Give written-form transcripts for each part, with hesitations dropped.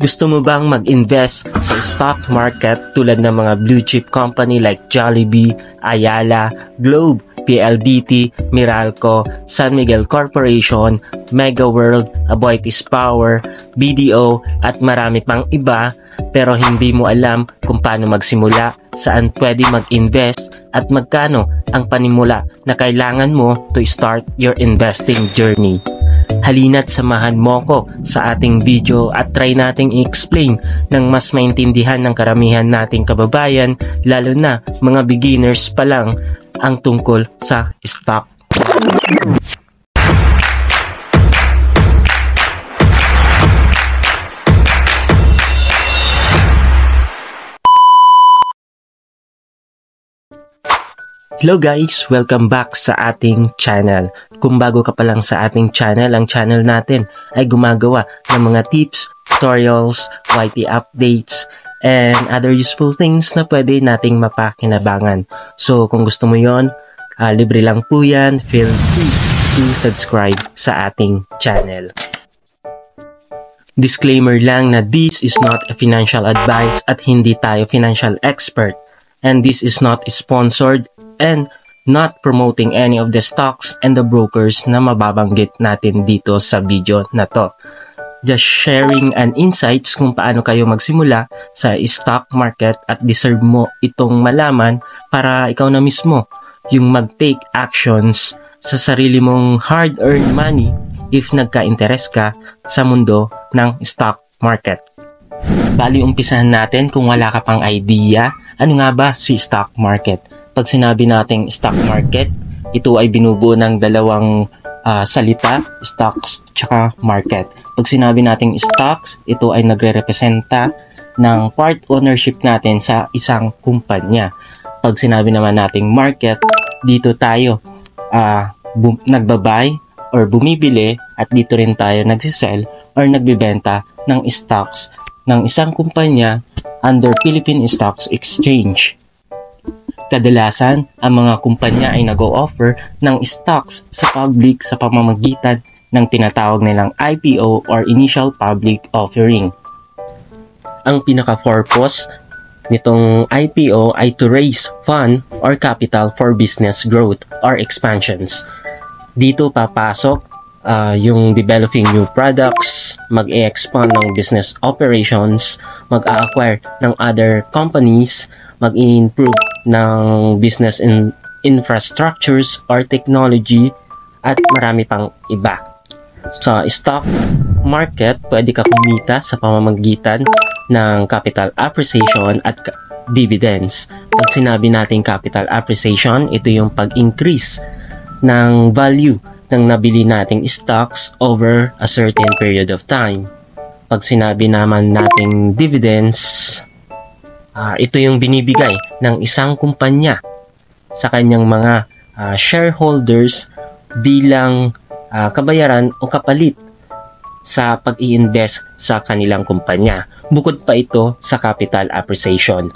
Gusto mo bang mag-invest sa stock market tulad ng mga blue chip company like Jollibee, Ayala, Globe, PLDT, Meralco, San Miguel Corporation, Mega World, Aboitiz Power, BDO at marami pang iba, pero hindi mo alam kung paano magsimula, saan pwede mag-invest at magkano ang panimula na kailangan mo to start your investing journey? Halina't samahan mo ko sa ating video at try nating i-explain ng mas maintindihan ng karamihan nating kababayan, lalo na mga beginners pa lang, ang tungkol sa stock. Hello guys! Welcome back sa ating channel. Kung bago ka pa lang sa ating channel, ang channel natin ay gumagawa ng mga tips, tutorials, YT updates, and other useful things na pwede nating mapakinabangan. So kung gusto mo yon, libre lang po yan. Feel free to subscribe sa ating channel. Disclaimer lang na this is not a financial advice at hindi tayo financial expert. And this is not sponsored and not promoting any of the stocks and the brokers na mababanggit natin dito sa video na to. Just sharing an insights kung paano kayo magsimula sa stock market at deserve mo itong malaman para ikaw na mismo yung mag-take actions sa sarili mong hard-earned money if nagka-interest ka sa mundo ng stock market. Bali, umpisahan natin kung wala ka pang idea, ano nga ba si stock market? Pag sinabi nating stock market, ito ay binubuo ng dalawang salita, stocks tsaka market. Pag sinabi nating stocks, ito ay nagre-representa ng part ownership natin sa isang kumpanya. Pag sinabi naman nating market, dito tayo nagbabuy or bumibili at dito rin tayo nagsisell or nagbibenta ng stocks ng isang kumpanya under Philippine Stocks Exchange. Kadalasan, ang mga kumpanya ay nag-o-offer ng stocks sa public sa pamamagitan ng tinatawag nilang IPO or Initial Public Offering. Ang pinaka-purpose nitong IPO ay to raise fund or capital for business growth or expansions. Dito papasok yung developing new products, mag-e-expand ng business operations, mag-a-acquire ng other companies, mag-i-improve ng business infrastructures or technology, at marami pang iba. Sa stock market, pwede ka kumita sa pamamagitan ng capital appreciation at dividends. Pag sinabi natin capital appreciation, ito yung pag-increase ng value ng nabili nating stocks over a certain period of time. Pag sinabi naman nating dividends, ito yung binibigay ng isang kumpanya sa kanyang mga shareholders bilang kabayaran o kapalit sa pag-i-invest sa kanilang kumpanya. Bukod pa ito sa capital appreciation.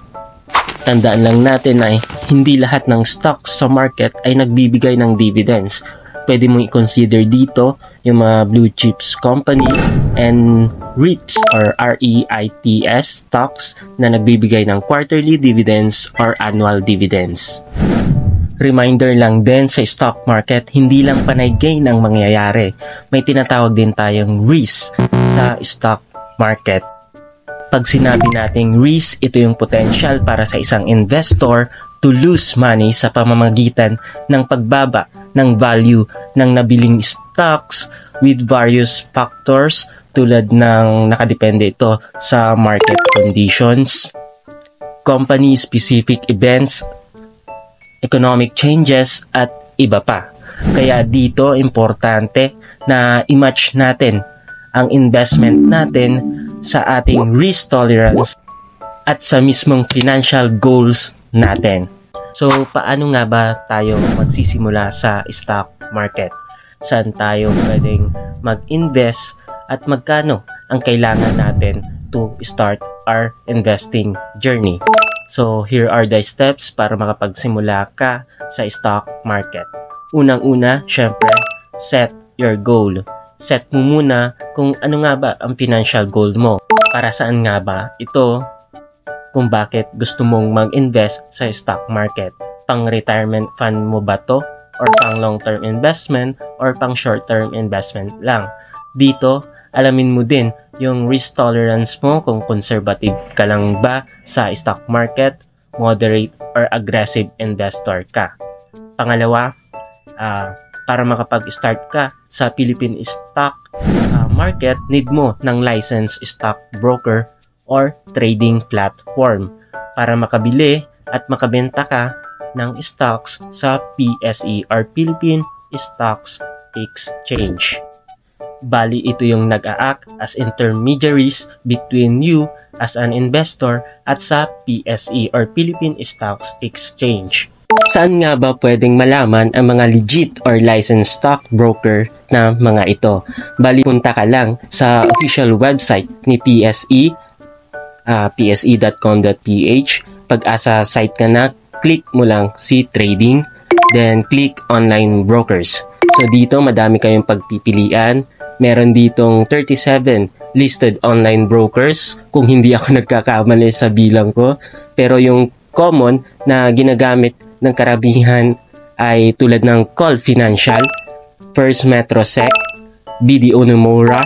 Tandaan lang natin ay hindi lahat ng stocks sa market ay nagbibigay ng dividends. Pwede mong i-consider dito yung mga blue chips company and REITs or REITs stocks na nagbibigay ng quarterly dividends or annual dividends. Reminder lang din sa stock market, hindi lang panay gain ang mangyayari. May tinatawag din tayong risk sa stock market. Pag sinabi nating risk, ito yung potential para sa isang investor to lose money sa pamamagitan ng pagbaba ng value ng nabiling stocks with various factors tulad ng nakadepende ito sa market conditions, company-specific events, economic changes, at iba pa. Kaya dito, importante na i-match natin ang investment natin sa ating risk tolerance at sa mismong financial goals natin. So, paano nga ba tayo magsisimula sa stock market? Saan tayo pwedeng mag-invest at magkano ang kailangan natin to start our investing journey? So, here are the steps para makapagsimula ka sa stock market. Unang-una, syempre, set your goal. set mo muna kung ano nga ba ang financial goal mo. Para saan nga ba ito? Kung bakit gusto mong mag-invest sa stock market. Pang retirement fund mo ba to? Or pang long-term investment? Or pang short-term investment lang? Dito, alamin mo din yung risk tolerance mo, kung conservative ka lang ba sa stock market, moderate or aggressive investor ka. Pangalawa, para makapag-start ka sa Philippine stock market, need mo ng licensed stock broker or trading platform para makabili at makabenta ka ng stocks sa PSE or Philippine Stocks Exchange. Bali, ito yung nag-a-act as intermediaries between you as an investor at sa PSE or Philippine Stocks Exchange. Saan nga ba pwedeng malaman ang mga legit or licensed stock broker na mga ito? Bali, punta ka lang sa official website ni PSE, pse.com.ph. Pag asa site ka na, click mo lang si trading, then click online brokers. So dito, madami kayong pagpipilian. Meron ditong 37 listed online brokers, kung hindi ako nagkakamali sa bilang ko. Pero yung common na ginagamit ng karamihan ay tulad ng Call Financial, First Metrosec, BDO Nomura,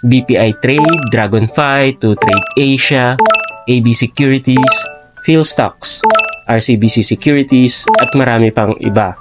BPI Trade, Dragonfly, 2Trade Asia, AB Securities, PhilStocks, RCBC Securities, at marami pang iba.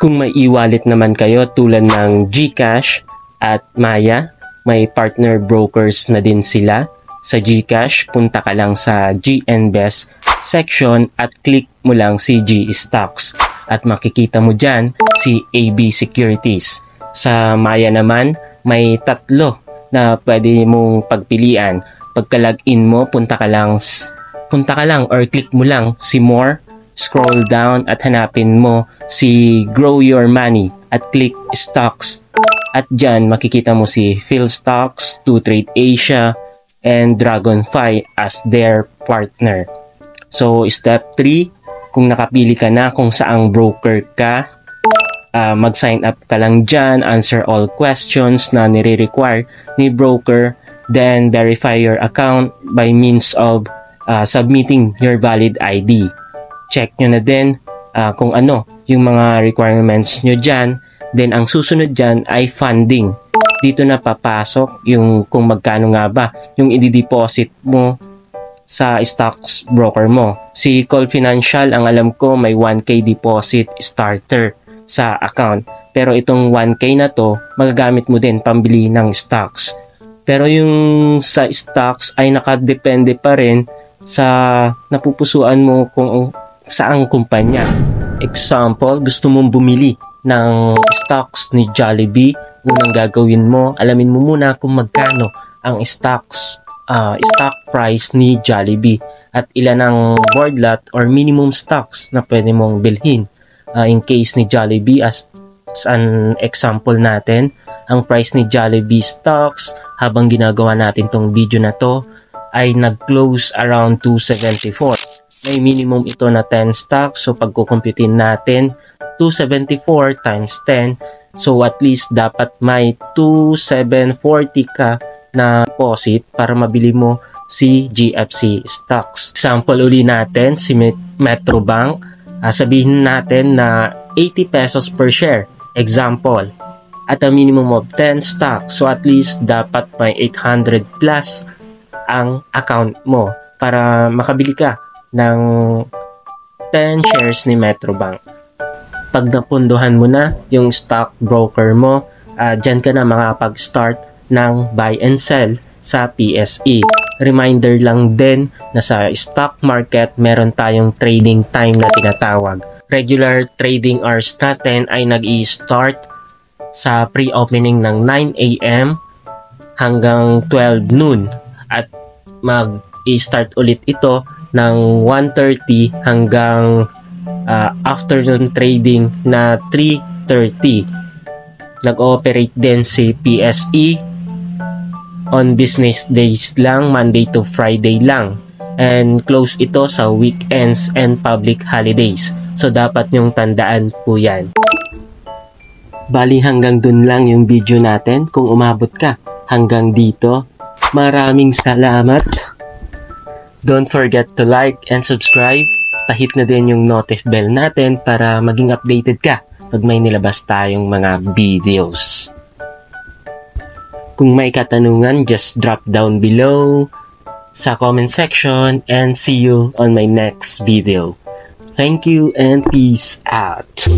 Kung may e-wallet naman kayo tulad ng GCash at Maya, may partner brokers na din sila. Sa GCash, punta ka lang sa GNBest section at click mo lang si G Stocks at makikita mo dyan si AB Securities. Sa Maya naman, may tatlo na pwede mong pagpilian. Pagka-login mo, punta ka lang or click mo lang si More, scroll down at hanapin mo si Grow Your Money at click Stocks. At dyan makikita mo si PhilStocks, 2Trade Asia, and Dragonfly as their partner. So, step 3, kung nakapili ka na kung saang broker ka, mag-sign up ka lang dyan, answer all questions na nire-require ni broker, then verify your account by means of submitting your valid ID. Check nyo na din kung ano yung mga requirements nyo dyan. Then, ang susunod dyan ay funding. Dito na papasok yung kung magkano nga ba yung i-deposit mo sa stocks broker mo. Si Call Financial, ang alam ko, may 1K deposit starter sa account. Pero itong 1K na to, magagamit mo din pambili ng stocks. Pero yung sa stocks ay nakadepende pa rin sa napupusuan mo kung saang kumpanya. Example, gusto mong bumili ng stocks ni Jollibee, unang gagawin mo, alamin mo muna kung magkano ang stock price ni Jollibee at ilan ang board lot or minimum stocks na pwede mong bilhin. In case ni Jollibee, as an example natin, ang price ni Jollibee stocks habang ginagawa natin tong video na to ay nag-close around 274. May minimum ito na 10 stocks, so pagkukumputin natin 274 times 10, so at least dapat may 2,740 ka na deposit para mabili mo si GFC stocks. Example uli natin, si Metrobank, sabihin natin na 80 pesos per share, example, at a minimum of 10 stocks, so at least dapat may 800 plus ang account mo para makabili ka ng 10 shares ni Metrobank. Pag napunduhan mo na yung stock broker mo, dyan ka na makapag-start ng buy and sell sa PSE. Reminder lang din na sa stock market, meron tayong trading time na tinatawag. Regular trading hours natin ay nag-i-start sa pre-opening ng 9 a.m. hanggang 12 noon at mag-i-start ulit ito ng 1:30 hanggang afternoon trading na 3:30. Nag-ooperate din si PSE on business days lang, Monday to Friday lang, and close ito sa weekends and public holidays. So dapat nyong tandaan po yan. Bali hanggang dun lang yung video natin. Kung umabot ka hanggang dito, maraming salamat. Don't forget to like and subscribe. Pahit na din yung notif bell natin para maging updated ka pag may nilabas tayong mga videos. Kung may katanungan, just drop down below sa comment section and see you on my next video. Thank you and peace out.